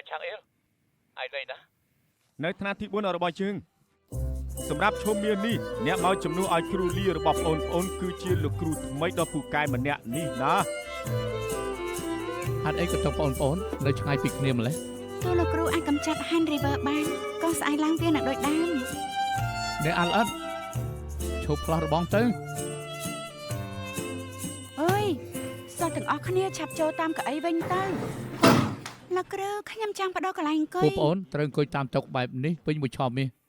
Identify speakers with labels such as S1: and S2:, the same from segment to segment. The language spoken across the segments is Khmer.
S1: ឆាងអៀលឯណៃណា
S2: នៅថ្នាក់ទី4របស់យើងសម្រាប់ឈុំមាននេះអ្នកមកជំនួសឲ្យគ្រូលីរបស់បងប្អូនគឺជាលោកគ្រូថ្មីដ៏ពូកែម្នាក់នេះណា
S3: ហេតុអីក៏ទៅបងប្អូននៅឆ្ងាយពីគ្នាម្ល៉េះ
S4: ទោះលោកគ្រូអាចកម្ចាត់ Henry River បានក៏ស្អែកឡើងវានឹងដូចដើម
S3: អ្នកអាល់អិតឈប់ផ្លោះរបងទៅ
S4: អើយសិស្សទាំងអស់គ្នាឆាប់ចូលតាមកៅអីវិញទៅលោកគ្រូខ្ញុំចង់បដូរកន្លែងអង្គុយ
S3: បងប្អូនត្រូវអង្គុយតាមតុបែបនេះពេញមួយឆមាស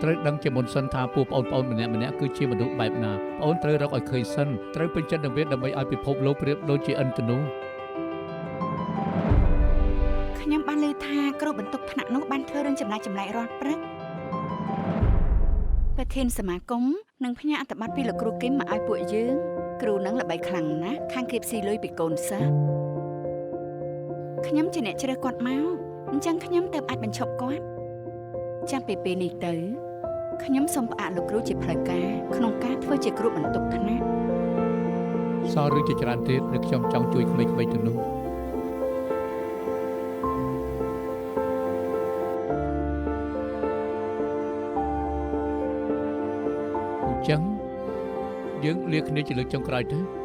S3: ត្រូវដឹងជាមុនសិនថាពួកបងប្អូនម្នាក់គឺជាមនុស្សបែបណាបងប្អូនត្រូវរកឲ្យឃើញសិនត្រូវពេញចិត្តនឹងវាដើម្បីឲ្យពិភពលោកប្រៀបដូចជាឥន្ទនូ
S4: ខ្ញុំបានឮថាគ្រូបន្ទុកថ្នាក់នោះបានធ្វើរឿងចម្លែករាល់ព្រឹកប្រធានសមាគមនឹងផ្ញើអត្ថបទពីលោកគ្រូគឹមមកឲ្យពួកយើងគ្រូនឹងល្បីខ្លាំងណាស់ខាងគៀបស៊ីលុយពីកូនសិស្សខ្ញុំជាអ្នកជ្រើសគាត់មកអញ្ចឹងខ្ញុំទើបអាចបញ្ឈប់គាត់ចាំពីពេលនេះទៅខ្ញុំសូមផ្អាកលោកគ្រូជាផ្លូវការក្នុងការធ្វើជាគ្រូបន្ទុកថ្នាក់
S3: សល់រឿងជាច្រើនទៀតដែលខ្ញុំចង់ជួយក្មេងៗទាំងនោះអញ្ចឹងយើងលាគ្នាជាលើកចុងក្រោយទៅ